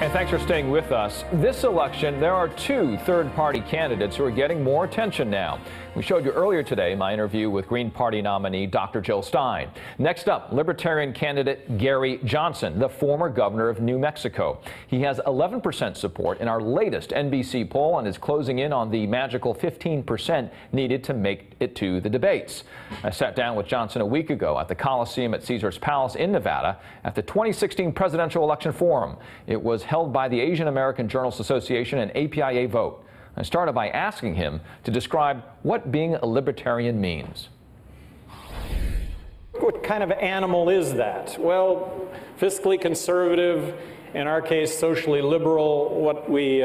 And thanks for staying with us. This election, there are two third-party candidates who are getting more attention now. We showed you earlier today my interview with Green Party nominee Dr. Jill Stein. Next up, Libertarian candidate Gary Johnson, the former governor of New Mexico. He has 11% support in our latest NBC poll and is closing in on the magical 15% needed to make it to the debates. I sat down with Johnson a week ago at the Coliseum at Caesars Palace in Nevada at the 2016 presidential election forum. It was held by the Asian American Journalists Association and APIA Vote. I started by asking him to describe what being a libertarian means. What kind of animal is that? Well, fiscally conservative, in our case socially liberal. What we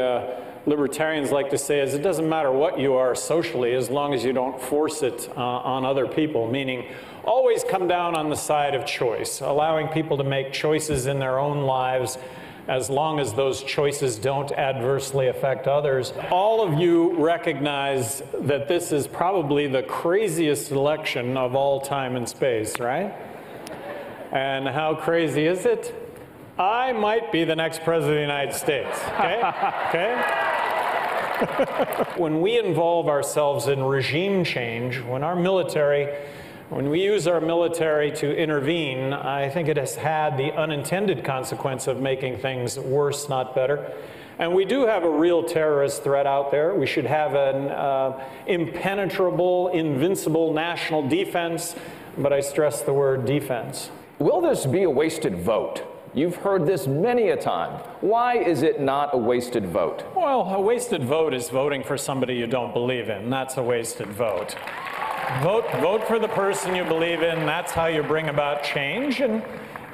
libertarians like to say is it doesn't matter what you are socially as long as you don't force it on other people, meaning always come down on the side of choice, allowing people to make choices in their own lives as long as those choices don't adversely affect others. All of you recognize that this is probably the craziest election of all time and space, right? And how crazy is it? I might be the next president of the United States, okay? When we involve ourselves in regime change, when we use our military to intervene, I think it has had the unintended consequence of making things worse, not better. And we do have a real terrorist threat out there. We should have an impenetrable, invincible national defense, but I stress the word defense. Will this be a wasted vote? You've heard this many a time. Why is it not a wasted vote? Well, a wasted vote is voting for somebody you don't believe in. That's a wasted vote. Vote for the person you believe in. That's how you bring about change. And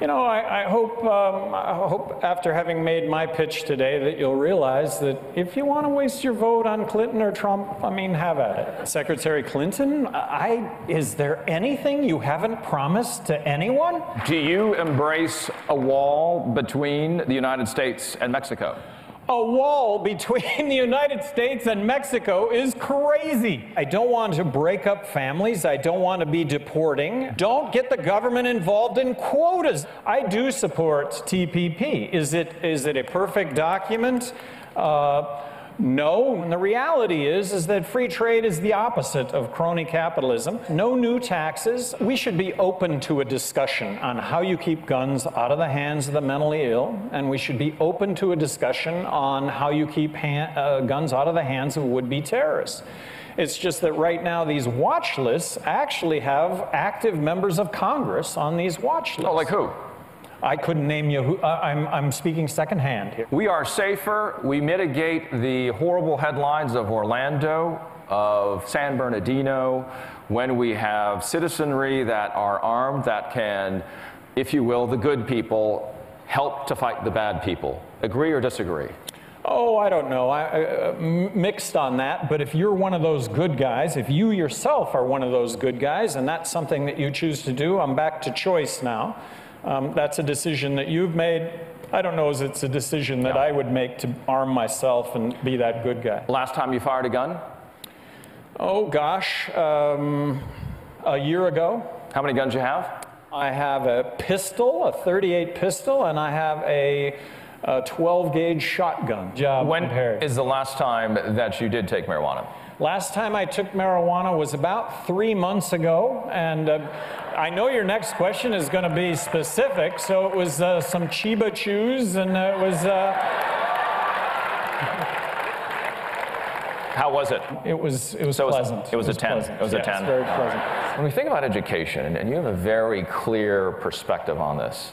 you know, I hope after having made my pitch today that you'll realize that if you want to waste your vote on Clinton or Trump, I mean, have at it. Secretary Clinton, is there anything you haven't promised to anyone? Do you embrace a wall between the United States and Mexico? A wall between the United States and Mexico is crazy. I don't want to break up families. I don't want to be deporting. Don't get the government involved in quotas. I do support TPP. Is it a perfect document? No, and the reality is that free trade is the opposite of crony capitalism. No new taxes. We should be open to a discussion on how you keep guns out of the hands of the mentally ill, and we should be open to a discussion on how you keep guns out of the hands of would-be terrorists. It's just that right now these watch lists actually have active members of Congress on these watch lists. Oh, like who? I couldn't name you who. I'm speaking secondhand here. We are safer. We mitigate the horrible headlines of Orlando, of San Bernardino, when we have citizenry that are armed, that can, if you will, the good people, help to fight the bad people. Agree or disagree? Oh, I don't know. Mixed on that, but if you're one of those good guys, if you yourself are one of those good guys, and that's something that you choose to do, I'm back to choice now. That's a decision that you've made. I don't know if it's a decision that I would make to arm myself and be that good guy. Last time you fired a gun? Oh, gosh, a year ago. How many guns you have? I have a pistol, a .38 pistol, and I have a 12-gauge shotgun. When is the last time that you did take marijuana? Last time I took marijuana was about 3 months ago, and I know your next question is going to be specific, so it was some Chiba Chews, and it was... How was it? It was pleasant. It was a 10. It was a 10. Very pleasant. When we think about education, and you have a very clear perspective on this,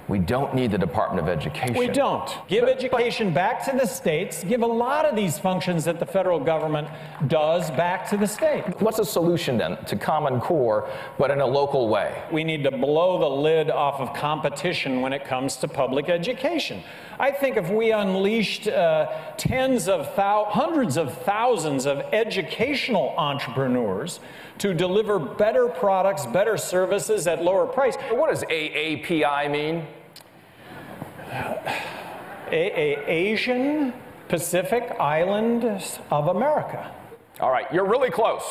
we don't need the Department of Education. We don't. Give education back to the states. Give a lot of these functions that the federal government does back to the state. What's the solution then to Common Core, but in a local way? We need to blow the lid off of competition when it comes to public education. I think if we unleashed hundreds of thousands of educational entrepreneurs to deliver better products, better services at lower price. What does AAPI mean? Asian Pacific Islands of America. All right, you're really close.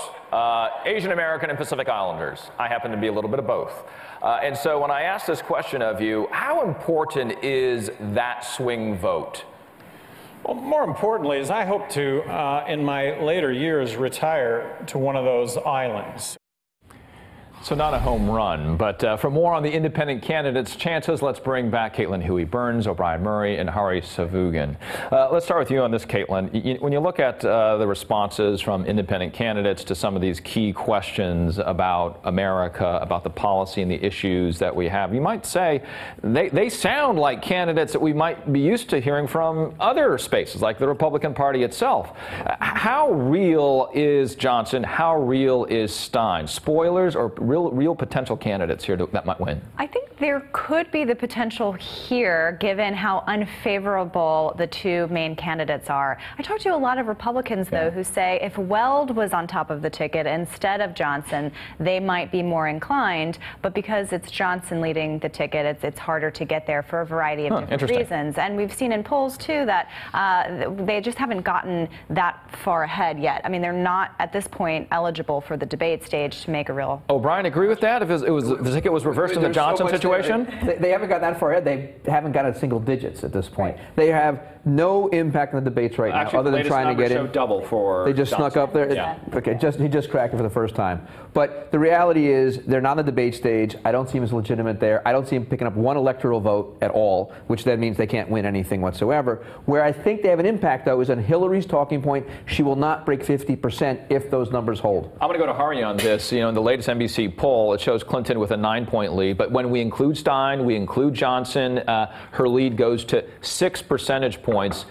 Asian American and Pacific Islanders. I happen to be a little bit of both. And so when I ask this question of you, how important is that swing vote? Well, more importantly is I hope to, in my later years, retire to one of those islands. So not a home run, but for more on the independent candidates' chances, let's bring back Caitlin Huey-Burns, O'Brien Murray, and Hari Savugan. Let's start with you on this, Caitlin. When you look at the responses from independent candidates to some of these key questions about America, about the policy and the issues that we have, you might say they sound like candidates that we might be used to hearing from other spaces, like the Republican Party itself. How real is Johnson? How real is Stein? Spoilers or real potential candidates here that might win? I think there could be the potential here, given how unfavorable the two main candidates are. I talked to a lot of Republicans, though, who say if Weld was on top of the ticket instead of Johnson, they might be more inclined. But because it's Johnson leading the ticket, it's harder to get there for a variety of different reasons. And we've seen in polls, too, that they just haven't gotten that far ahead yet. I mean, they're not, at this point, eligible for the debate stage to make a real... O'Brien, agree with that? If the ticket was reversed in the Johnson situation? They haven't got that far ahead. They haven't got a single digits at this point. They have no impact on the debates right now, other than trying to get in. Double for they just Johnson. Snuck up there. Yeah. Okay, he just cracked it for the first time. But the reality is, they're not on the debate stage. I don't see him as legitimate there. I don't see him picking up one electoral vote at all, which then means they can't win anything whatsoever. Where I think they have an impact, though, is on Hillary's talking point. She will not break 50% if those numbers hold. I'm going to go to Hari on this. You know, in the latest NBC poll, it shows Clinton with a 9-point lead. But when we include Stein, we include Johnson, her lead goes to 6 percentage points.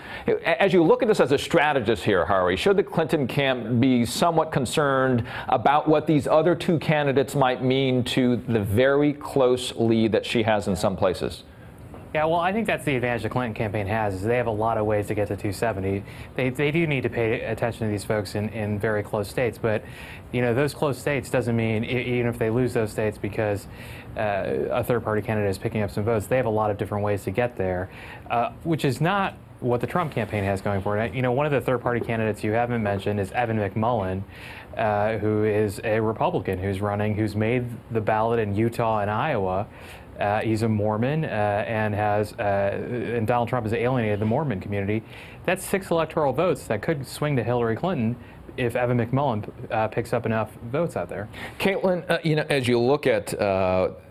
As you look at this as a strategist here, Hari, should the Clinton camp be somewhat concerned about what these other two candidates might mean to the very close lead that she has in some places? Yeah, well, I think that's the advantage the Clinton campaign has, is they have a lot of ways to get to 270. They do need to pay attention to these folks in very close states, but, you know, those close states doesn't mean, even if they lose those states because a third-party candidate is picking up some votes, they have a lot of different ways to get there, which is not what the Trump campaign has going for it. You know, one of the third-party candidates you haven't mentioned is Evan McMullin, who is a Republican who's running, who's made the ballot in Utah and Iowa. He's a Mormon and Donald Trump has alienated the Mormon community. That's 6 electoral votes that could swing to Hillary Clinton if Evan McMullin picks up enough votes out there. Caitlin, you know, as you look at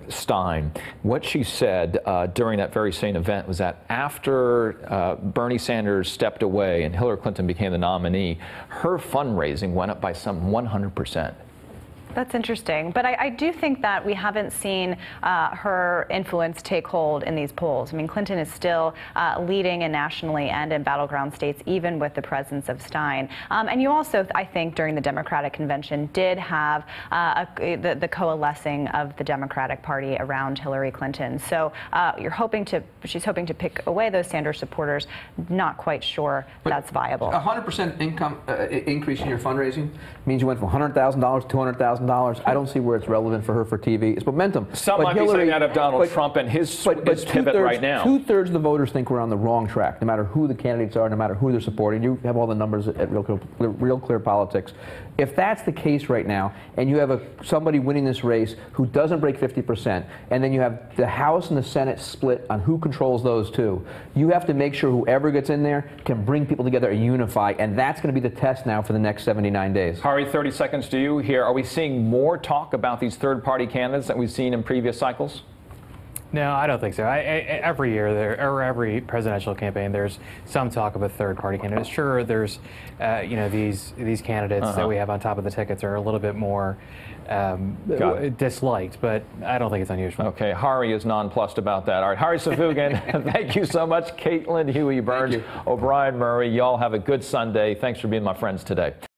Stein, what she said during that very same event was that after Bernie Sanders stepped away and Hillary Clinton became the nominee, her fundraising went up by some 100%. That's interesting. But I do think that we haven't seen her influence take hold in these polls. I mean, Clinton is still leading in nationally and in battleground states, even with the presence of Stein. And you also, I think, during the Democratic convention, did have the coalescing of the Democratic Party around Hillary Clinton. So she's hoping to pick away those Sanders supporters. Not quite sure that's viable. 100% income increase in your fundraising means you went from $100,000 to $200,000. I don't see where it's relevant for her for TV. It's momentum. Some might be saying that of Donald Trump and his pivot right now. 2/3 of the voters think we're on the wrong track, no matter who the candidates are, no matter who they're supporting. You have all the numbers at Real Clear Politics. If that's the case right now, and you have somebody winning this race who doesn't break 50%, and then you have the House and the Senate split on who controls those two, you have to make sure whoever gets in there can bring people together and unify, and that's going to be the test now for the next 79 days. Hari, 30 seconds to you here. Are we seeing more talk about these third-party candidates that we've seen in previous cycles? No, I don't think so. Every year, or every presidential campaign, there's some talk of a third-party candidate. Sure, there's, you know, these candidates that we have on top of the tickets are a little bit more disliked, but I don't think it's unusual. Okay, Hari is nonplussed about that. All right, Hari Savugan, thank you so much. Caitlin Huey-Burns, O'Brien Murray, y'all have a good Sunday. Thanks for being my friends today.